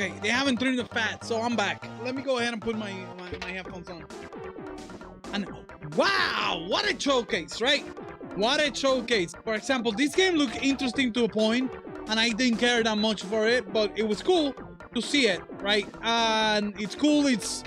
Okay, they haven't trimmed the fat, so I'm back. Let me go ahead and put my headphones on. And wow, what a showcase, right? What a showcase. For example, this game looked interesting to a point, and I didn't care that much for it, but it was cool to see it, right? And it's cool, it's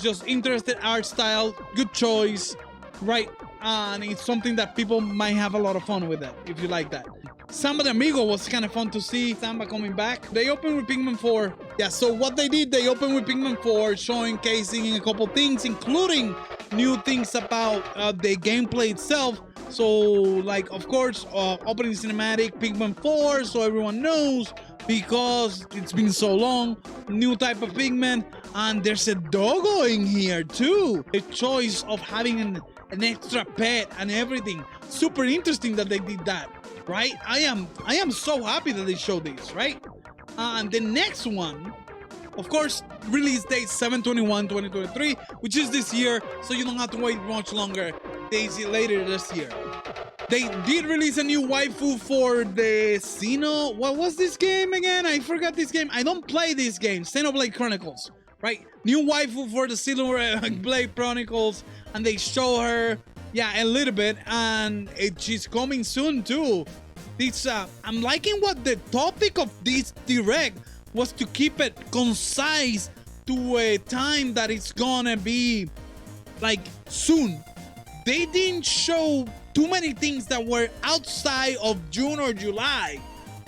just interesting art style, good choice, right? And it's something that people might have a lot of fun with it, if you like that. Samba the Amigo was kind of fun to see. Samba coming back. They opened with Pikmin 4. Yeah, so what they did, they opened with Pikmin 4, showcasing a couple things, including new things about the gameplay itself. So, like, of course, opening cinematic, Pikmin 4, so everyone knows, because it's been so long. New type of Pikmin, and there's a doggo in here, too. The choice of having an extra pet and everything. Super interesting that they did that. Right? I am so happy that they showed this, right? And the next one, of course, release date 7/21/2023, which is this year, so you don't have to wait much longer. Days later this year. They did release a new waifu for the what was this game again? I forgot this game. I don't play this game. Xenoblade Chronicles, right? New waifu for the Xenoblade Chronicles, and they show her. Yeah, a little bit, and she's coming soon too. This I'm liking what the topic of this direct was, to keep it concise to a time that it's gonna be like soon. They didn't show too many things that were outside of June or July,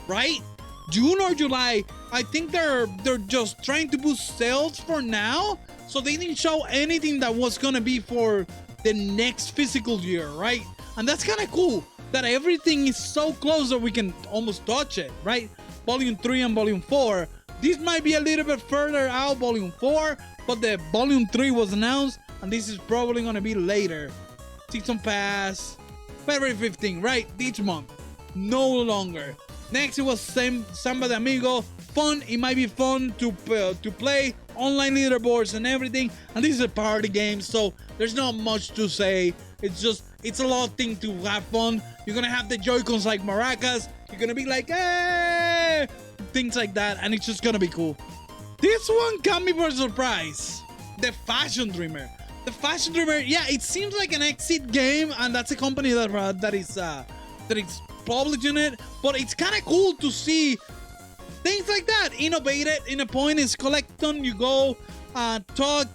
right? June or July, I think they're just trying to boost sales for now, so they didn't show anything that was gonna be for the next physical year, right? And that's kind of cool that everything is so close that we can almost touch it, right? Volume 3 and Volume 4. This might be a little bit further out, Volume 4, but the Volume 3 was announced, and this is probably gonna be later. Season Pass, February 15, right? Each month. No longer. Next, it was Samba the Amigo. Fun. It might be fun to play. Online leaderboards and everything. And this is a party game, so there's not much to say. It's a lot of things to have fun. You're gonna have the Joy-Cons like maracas. You're gonna be like, hey! Things like that, and it's just gonna be cool. This one caught me by surprise. The Fashion Dreamer. The Fashion Dreamer, yeah, it seems like an Exit game, and that's a company that is publishing it. But it's kind of cool to see things like that, innovated in a point. Is collect them, you go, talk,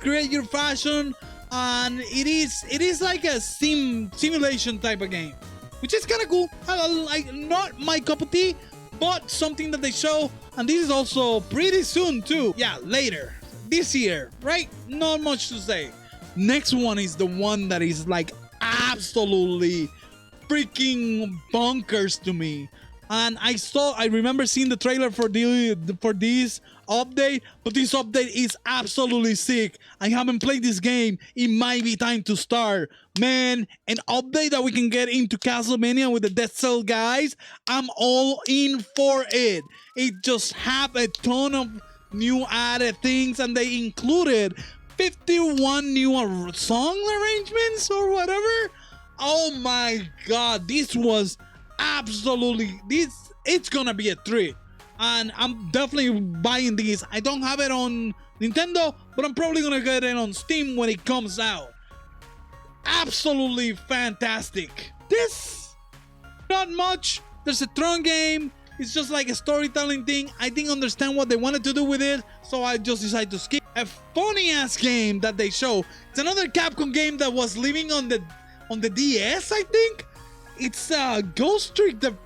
create your fashion, and it is like a simulation type of game, which is kind of cool. Like, not my cup of tea, but something that they show, and this is also pretty soon too. Yeah, later this year, right? Not much to say. Next one is the one that is like absolutely freaking bonkers to me. And I remember seeing the trailer for this update, but this update is absolutely sick. I haven't played this game. It might be time to start. Man, an update that we can get into Castlevania with the Dead Cell guys, I'm all in for it. It just have a ton of new added things, and they included 51 new song arrangements or whatever. Oh my god, this was absolutely, it's gonna be a treat, and I'm definitely buying these. I don't have it on Nintendo, but I'm probably gonna get it on Steam when it comes out. Absolutely fantastic. This, not much. There's a Tron game. It's just like a storytelling thing. I didn't understand what they wanted to do with it, so I just decided to skip. A funny ass game that they show. It's another Capcom game that was living on the DS, I think. It's Ghost Trick the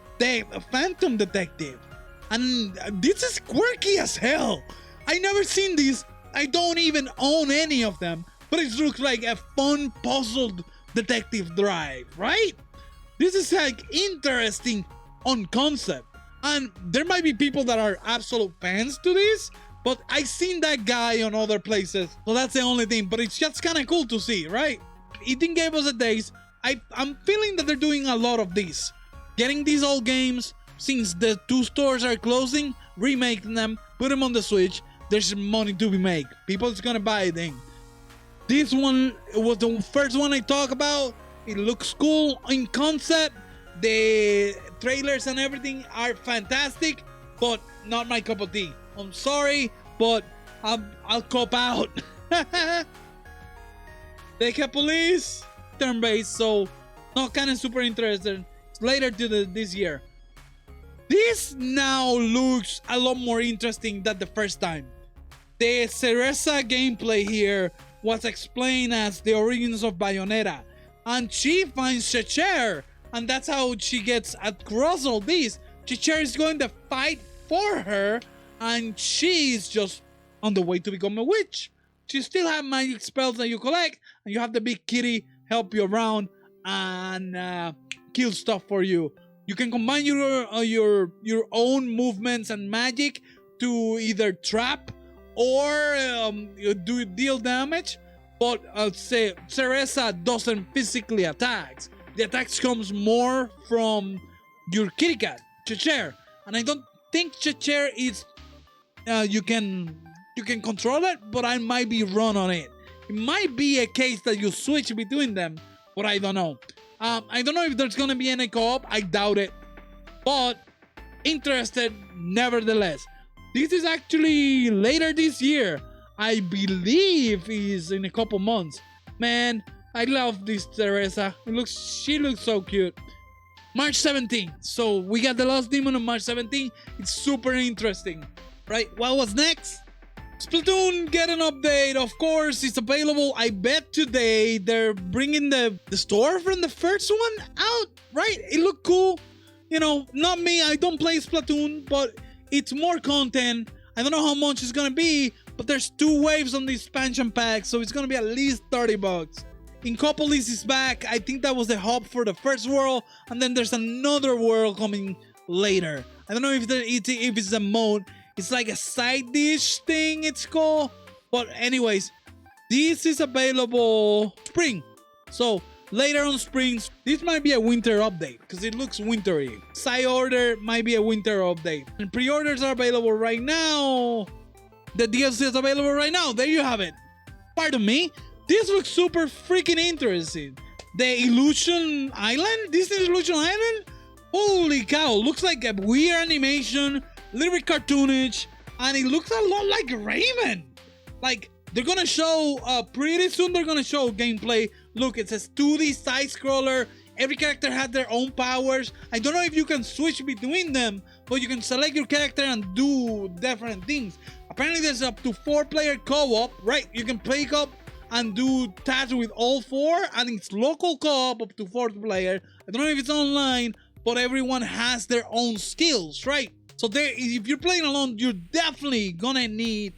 Phantom Detective, and this is quirky as hell. I never seen this. I don't even own any of them, but it looks like a fun puzzled detective drive, right? This is like interesting on concept, and there might be people that are absolute fans to this, but I seen that guy on other places, so that's the only thing. But it's just kind of cool to see, right? It didn't give us a days. I'm feeling that they're doing a lot of this, getting these old games, since the two stores are closing, remaking them, put them on the Switch. There's money to be made. People's gonna buy it. This one was the first one I talk about. It looks cool in concept. The trailers and everything are fantastic, but not my cup of tea. I'm sorry, but I'll cop out. DecaPolice, turn-based, so not kind of super interested. It's later this year. This now looks a lot more interesting than the first time. The Cereza gameplay here was explained as the origins of Bayonetta, and she finds Checher, and that's how she gets across all this. Checher is going to fight for her, and she's just on the way to become a witch. She still have magic spells that you collect, and you have the big kitty help you around and kill stuff for you. You can combine your own movements and magic to either trap or deal damage. But I'll say Cereza doesn't physically attack. The attacks comes more from your kitty cat, Checher. And I don't think Checher is you can control it, but I might be wrong on it. It might be a case that you switch between them, but I don't know. I don't know if there's gonna be any co-op. I doubt it, but interested nevertheless. This is actually later this year. I believe is in a couple months. Man, I love this Cereza. She looks so cute. March 17th. So we got the Lost Demon on March 17th. It's super interesting, right? What was next? Splatoon get an update. Of course, it's available. I bet today they're bringing the store from the first one out, right? It looked cool. You know, not me. I don't play Splatoon, but it's more content. I don't know how much it's gonna be, but there's 2 waves on the expansion pack, so it's gonna be at least $30. DecaPolice is back. I think that was the hub for the first world, and then there's another world coming later. I don't know if it's a mode. It's like a side dish thing, it's called. But anyways, this is available spring. So later on springs, this might be a winter update because it looks wintry. Side order might be a winter update. And pre-orders are available right now. The DLC is available right now. There you have it. Pardon me. This looks super freaking interesting. The Ilusion Island? This is Ilusion Island? Holy cow. Looks like a weird animation. Little bit cartoonish, and it looks a lot like Rayman. Like, they're gonna show pretty soon. They're gonna show gameplay. Look, it says 2D side scroller. Every character has their own powers. I don't know if you can switch between them, but you can select your character and do different things. Apparently, there's up to 4-player co-op. Right, you can play co-op and do tasks with all 4, and it's local co-op up to 4 player. I don't know if it's online, but everyone has their own skills, right? So if you're playing alone, you're definitely gonna need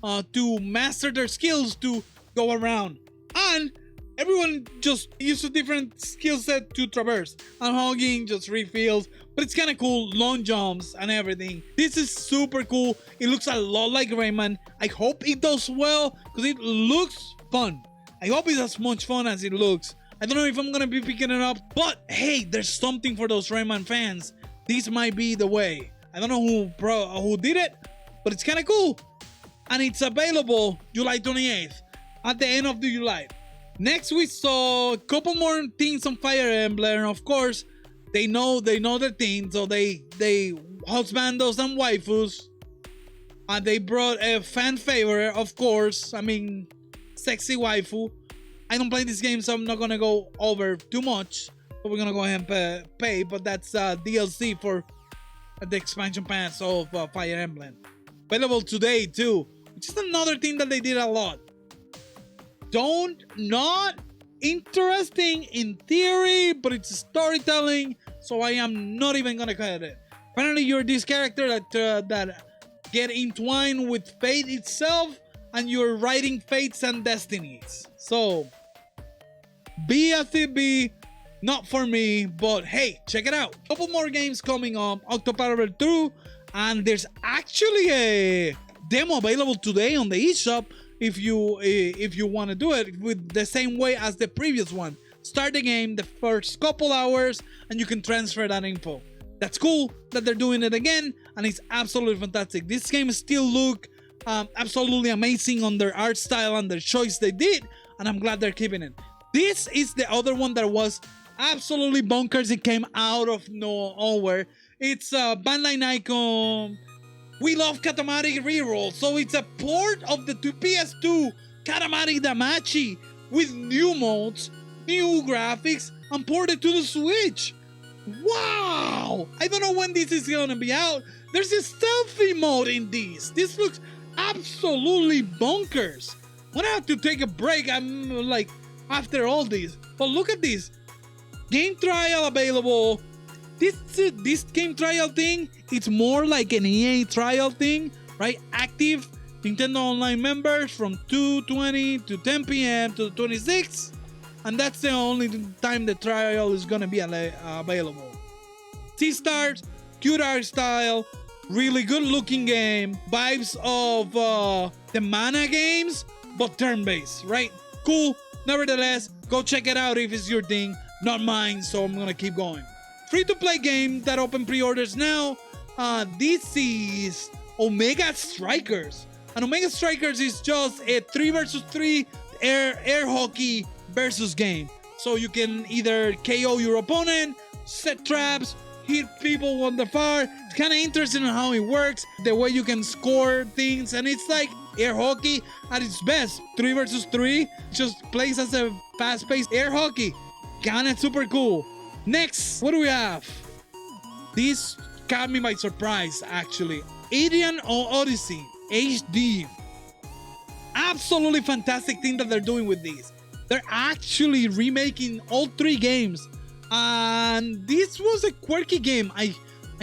to master their skills to go around. And everyone just uses a different skill set to traverse. And hugging just refills, but it's kind of cool. Long jumps and everything. This is super cool. It looks a lot like Rayman. I hope it does well because it looks fun. I hope it's as much fun as it looks. I don't know if I'm gonna be picking it up, but hey, there's something for those Rayman fans. This might be the way. I don't know who did it, but it's kind of cool. And it's available July 28th, at the end of the July. Next we saw a couple more things on Fire Emblem. Of course, they know their thing, so they husbandos and waifus. And they brought a fan favorite, of course. I mean, sexy waifu. I don't play this game, so I'm not gonna go over too much. But we're gonna go ahead and pay. But that's DLC for the expansion pass of Fire Emblem. Available today too, which is another thing that they did a lot. Not interesting in theory, but it's storytelling, so I am not even gonna cut it. Apparently you're this character that get entwined with fate itself, and you're writing fates and destinies. So be as it be. Not for me, but hey, check it out. Couple more games coming up. Octopath Traveler 2, and there's actually a demo available today on the eShop if you want to do it with the same way as the previous one. Start the game the first couple hours, and you can transfer that info. That's cool that they're doing it again, and it's absolutely fantastic. This game still look absolutely amazing on their art style and their choice they did, and I'm glad they're keeping it. This is the other one that was absolutely bonkers. It came out of nowhere. It's Bandai Namco We love Katamari Reroll, so it's a port of the PS2 Katamari Damacy with new modes, new graphics, and ported to the Switch. Wow! I don't know when this is gonna be out. There's a stealthy mode in this. This looks absolutely bonkers. I'm gonna have to take a break. I'm like, after all this. But look at this. Game trial available. This game trial thing, it's more like an EA trial thing, right? Active Nintendo Online members from 2:20 to 10 p.m. to 26. And that's the only time the trial is gonna be available. C-Stars, cute art style, really good looking game, vibes of the Mana games, but turn-based, right? Cool. Nevertheless, go check it out if it's your thing. Not mine, so I'm gonna keep going. Free-to-play game that open pre-orders now. This is Omega Strikers. And Omega Strikers is just a 3 versus 3 air hockey versus game. So you can either KO your opponent, set traps, hit people on the far. It's kind of interesting on how it works, the way you can score things, and it's like air hockey at its best. 3 versus 3 just plays as a fast-paced air hockey. Kinda super cool. Next, what do we have? This caught me by surprise, actually. Etrian Odyssey HD. Absolutely fantastic thing that they're doing with these. They're actually remaking all 3 games. And this was a quirky game. I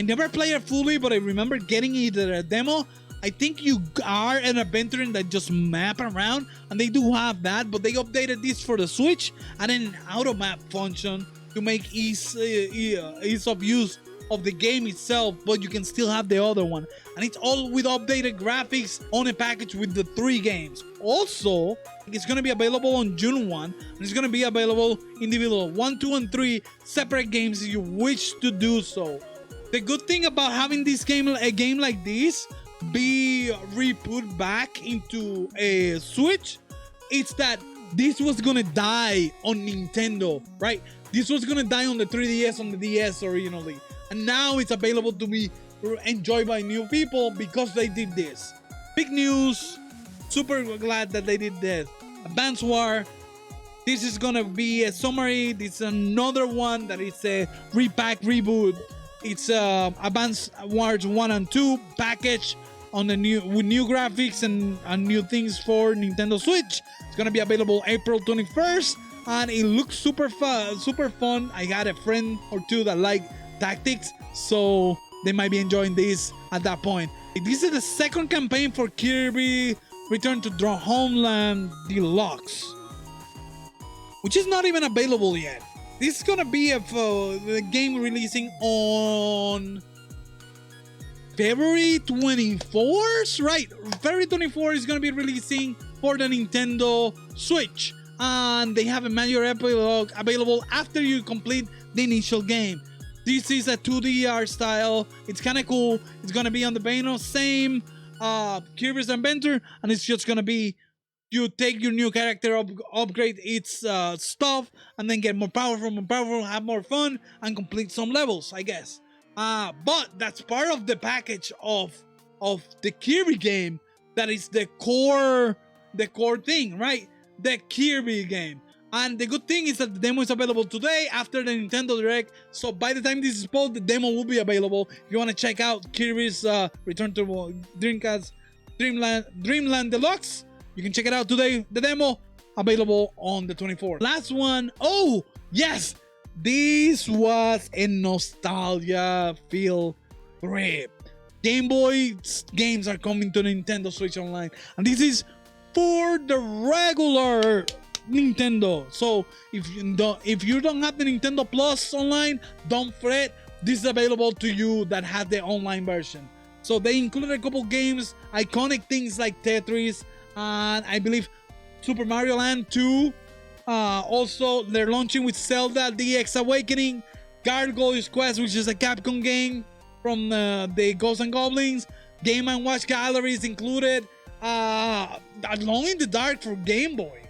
never played it fully, but I remember getting it at a demo. I think you are an adventurer that just map around, and they do have that, but they updated this for the Switch and an auto map function to make ease of use of the game itself, but you can still have the other one. And it's all with updated graphics on a package with the 3 games. Also, it's going to be available on June 1, and it's going to be available individual 1, 2, and 3 separate games if you wish to do so. The good thing about having this game, a game like this, be re-put back into a Switch, it's that this was gonna die on Nintendo, right? This was gonna die on the 3DS, on the DS originally, and now it's available to be enjoyed by new people because they did this. Big news, super glad that they did this. Advance War, this is gonna be a summary. This is another one that is a repack reboot. It's Advance Wars 1 and 2 package on the with new graphics and new things for Nintendo Switch. It's gonna be available April 21st, and it looks super fun. I got a friend or two that like tactics, so they might be enjoying this at that point. This is the second campaign for Kirby Return to Draw Homeland Deluxe, which is not even available yet. This is gonna be the game releasing on February 24th, right? February 24th is gonna be releasing for the Nintendo Switch, and they have a major epilogue available after you complete the initial game. This is a 2D art style. It's kind of cool. It's gonna be on the Bayonetta same Kirby's Adventure, and it's just gonna be you take your new character, upgrade its stuff, and then get more powerful, have more fun, and complete some levels, I guess. But that's part of the package of the Kirby game. That is the core thing, right? The Kirby game. And the good thing is that the demo is available today after the Nintendo Direct. So by the time this is posted, the demo will be available. If you want to check out Kirby's Return to Dreamcast DreamLand Deluxe, you can check it out today. The demo available on the 24th. Last one. Oh, yes. This was a nostalgia feel trip. Game Boy games are coming to Nintendo Switch Online. And this is for the regular Nintendo. So if you don't have the Nintendo Plus Online, don't fret. This is available to you that have the online version. So they included a couple games, iconic things like Tetris, and I believe Super Mario Land 2. Also, they're launching with Zelda DX Awakening, Gargoyle's Quest, which is a Capcom game from the Ghosts and Goblins. Game & Watch Galleries included. Alone in the Dark for Game Boy.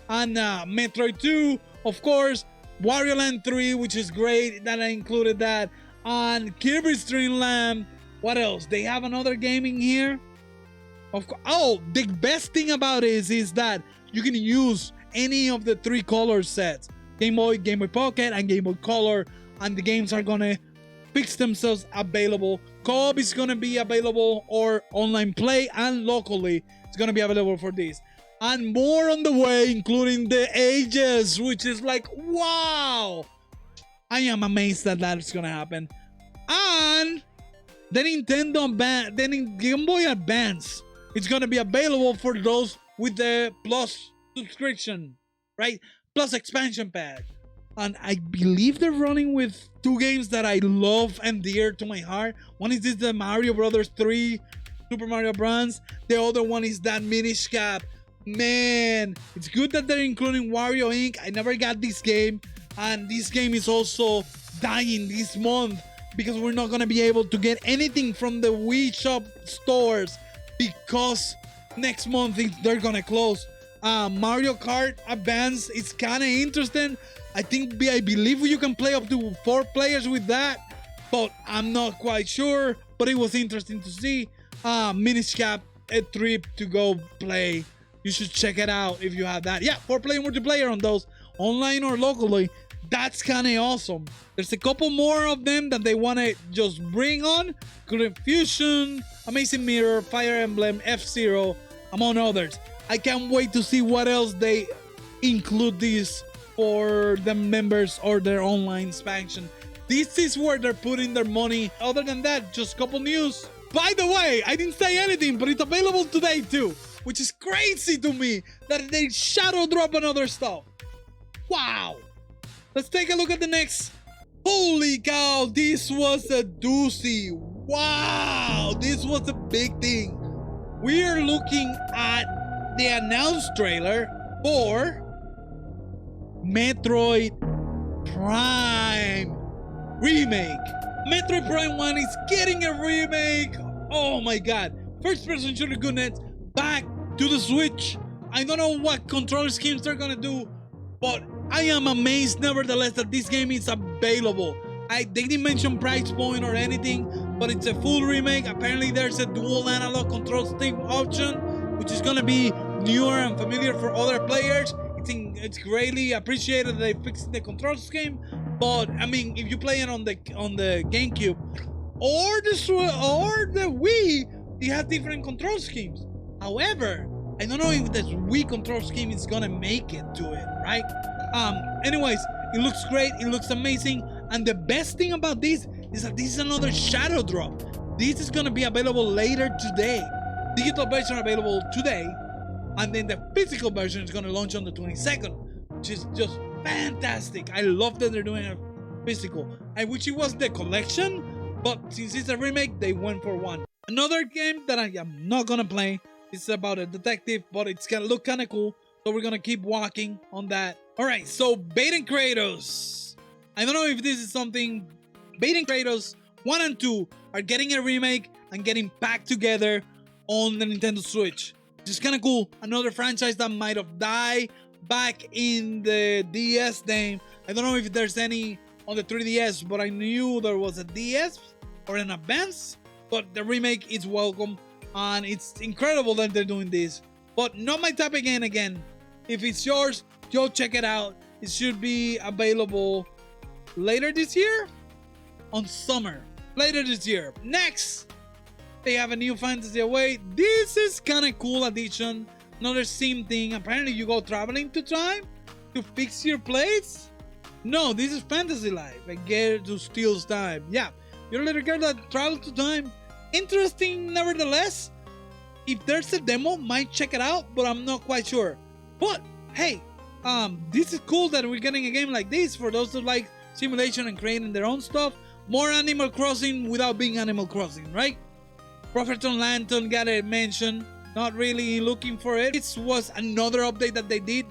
And Metroid 2, of course. Wario Land 3, which is great that I included that. And Kirby's Dream Land What else? They have another game in here. Of course. Oh, the best thing about it is that you can use any of the 3 color sets: Game Boy, Game Boy Pocket, and Game Boy Color, and the games are gonna fix themselves available. Co-op is gonna be available, or online play, and locally it's gonna be available for this. And more on the way, including the ages, which is like, wow! I am amazed that that's gonna happen. And the Game Boy Advance, it's gonna be available for those with the Plus subscription, right? Plus expansion pack. And I believe they're running with 2 games that I love and dear to my heart. One is the Mario Brothers 3 Super Mario Bros. The other one is that Minish Cap. Man, it's good that they're including Wario Inc. I never got this game, and this game is also dying this month because we're not gonna be able to get anything from the Wii Shop stores because next month they're gonna close. Mario Kart Advance is kind of interesting. I believe you can play up to 4 players with that, but I'm not quite sure. But it was interesting to see. Minish Cap, a trip to go play. You should check it out if you have that. Yeah, 4-player multiplayer on those, online or locally. That's kind of awesome. There's a couple more of them that they want to just bring on. Current Fusion, Amazing Mirror, Fire Emblem, F-Zero, among others. I can't wait to see what else they include this for the members or their online expansion. This is where they're putting their money. Other than that, just a couple news. By the way, I didn't say anything, but it's available today too, which is crazy to me that they shadow drop another stuff. Wow. Let's take a look at the next. Holy cow, this was a doozy. Wow, this was a big thing. We are looking at the announced trailer for Metroid Prime Remake. Metroid Prime 1 is getting a remake. Oh my god. First person shooter goodness back to the Switch. I don't know what control schemes they're gonna do, but I am amazed nevertheless that this game is available. They didn't mention price point or anything, but it's a full remake. Apparently there's a dual analog control stick option, which is gonna be newer and familiar for other players. It's greatly appreciated that they fixed the control scheme, but I mean, if you play it on the GameCube or the Wii, it has different control schemes. However, I don't know if the Wii control scheme is gonna make it to it, right? Anyways, it looks great, it looks amazing, and the best thing about this is that this is another shadow drop. This is gonna be available later today. Digital version available today, and then the physical version is gonna launch on the 22nd, which is just fantastic. I love that they're doing a physical. I wish it was the collection, but since it's a remake, they went for one. Another game that I am not gonna play. It's about a detective, but it's gonna look kind of cool, so we're gonna keep walking on that. All right, so Baten Kratos. I don't know if this is something. Baten Kratos 1 and 2 are getting a remake and getting back together on the Nintendo Switch, which is kind of cool. Another franchise that might have died back in the DS name. I don't know if there's any on the 3DS, but I knew there was a DS or an Advance. But the remake is welcome, and it's incredible that they're doing this. But not my type again. If it's yours, go check it out. It should be available later this year, on summer. Later this year. Next, they have a new fantasy away. This is kind of cool addition. Another sim thing. Apparently you go traveling to time to fix your place. No, this is fantasy life. I get to steal time. Yeah, you're a little girl that travels to time. Interesting nevertheless. If there's a demo, might check it out, but I'm not quite sure. But hey, this is cool that we're getting a game like this for those who like simulation and creating their own stuff. More Animal Crossing without being Animal Crossing, right? Professor Lantern got a mention. Not really looking for it. This was another update that they did.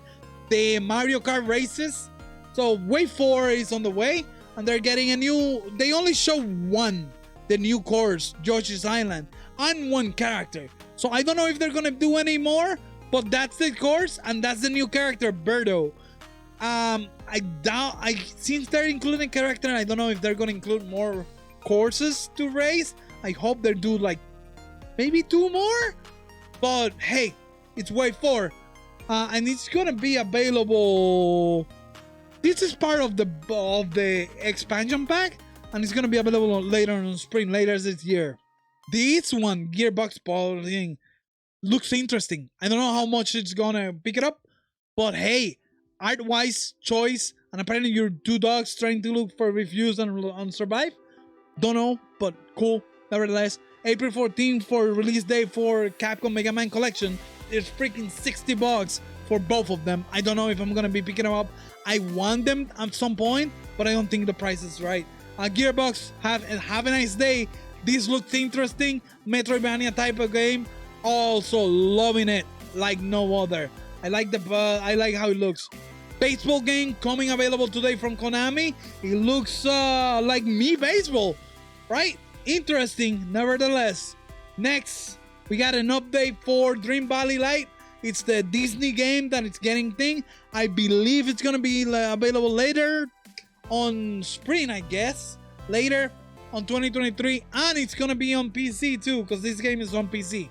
The Mario Kart races. So Wave 4 is on the way, and they're getting a new. They only show one, the new course, Yoshi's Island, and one character. So I don't know if they're gonna do any more, but that's the course, and that's the new character, Birdo. Since they're including character, I don't know if they're gonna include more courses to race. I hope they do like maybe 2 more. But hey, it's wave 4. And it's gonna be available. This is part of the expansion pack, and it's gonna be available later on spring, later this year. This one, Gearbox Publishing, looks interesting. I don't know how much it's gonna pick it up, but hey, art-wise, choice, and apparently you're 2 dogs trying to look for reviews and survive. Don't know, but cool. Nevertheless, April 14th for release date for Capcom Mega Man Collection. There's freaking $60 for both of them. I don't know if I'm gonna be picking them up. I want them at some point, but I don't think the price is right. Gearbox, have a nice day. This looks interesting. Metroidvania type of game. Also loving it like no other. I like how it looks. Baseball game coming available today from Konami. It looks like me baseball, right? Interesting, nevertheless. Next, we got an update for Dream Valley Light. It's the Disney game that it's getting thing. I believe it's gonna be available later on spring, I guess. Later on 2023, and it's gonna be on PC too, because this game is on PC.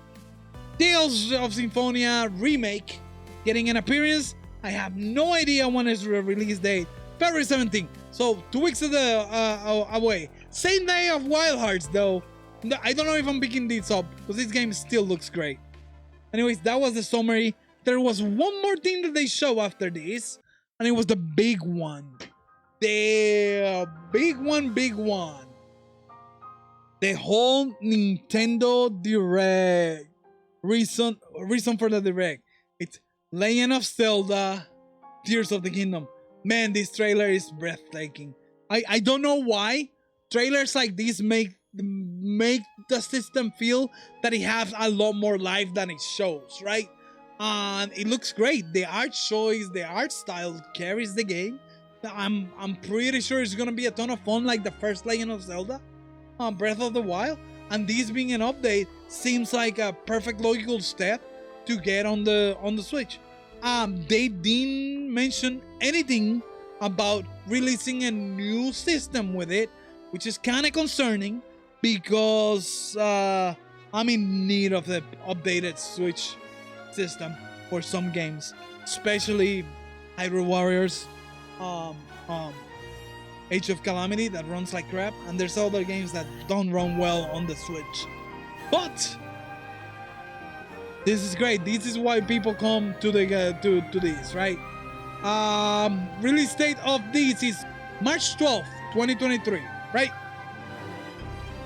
Tales of Symphonia Remake getting an appearance. I have no idea when is the release date. February 17th, so 2 weeks away. Same day of Wild Hearts though. I don't know if I'm picking this up, because this game still looks great. Anyways, that was the summary. There was one more thing that they show after this, and it was the big one. The big one. The whole Nintendo Direct. Reason for the Direct. It's Legend of Zelda Tears of the Kingdom. Man, this trailer is breathtaking. I don't know why trailers like this make the system feel that it has a lot more life than it shows, right? And it looks great. The art choice, the art style carries the game. I'm pretty sure it's gonna be a ton of fun, like the first Legend of Zelda, Breath of the Wild. And this being an update seems like a perfect logical step to get on the Switch. They didn't mention anything about releasing a new system with it, which is kind of concerning because I'm in need of the updated Switch system for some games, especially Hyrule Warriors, Age of Calamity that runs like crap, and there's other games that don't run well on the Switch. But this is great. This is why people come to this, right? Release date of this is March 12th, 2023, right?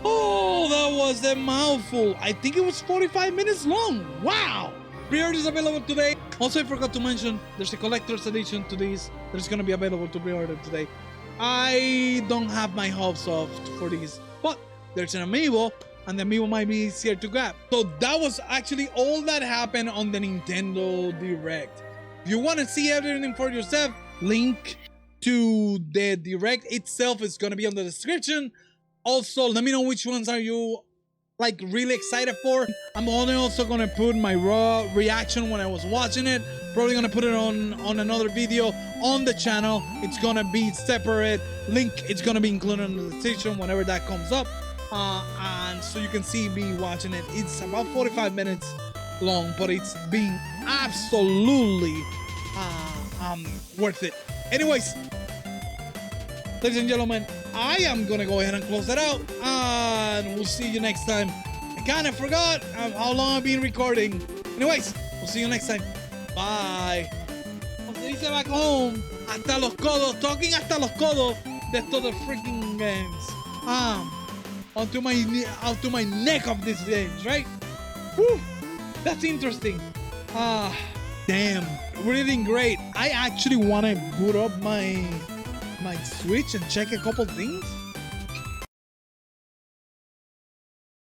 Oh, that was a mouthful. I think it was 45 minutes long. Wow! Pre-orders available today. Also, I forgot to mention there's a collector's edition to this that's going to be available to pre-order today. I don't have my hopes up for this, but there's an Amiibo, and the Amiibo might be easier to grab. So that was actually all that happened on the Nintendo Direct. If you want to see everything for yourself, link to the Direct itself is going to be on the description. Also, let me know which ones are you like really excited for. I'm only also gonna put my raw reaction when I was watching it. Probably gonna put it on another video on the channel. It's gonna be separate link. It's gonna be included in the description whenever that comes up, and so you can see me watching it. It's about 45 minutes long, but it's been absolutely worth it. Anyways, ladies and gentlemen, I am gonna go ahead and close that out, and we'll see you next time. I kind of forgot how long I've been recording. Anyways, we'll see you next time. Bye. Como se dice back home, hasta los codos, talking hasta los codos de estos the freaking games. Onto my neck of these games, right? Whew, that's interesting. Damn, really great. I actually want to boot up my Switch and check a couple things.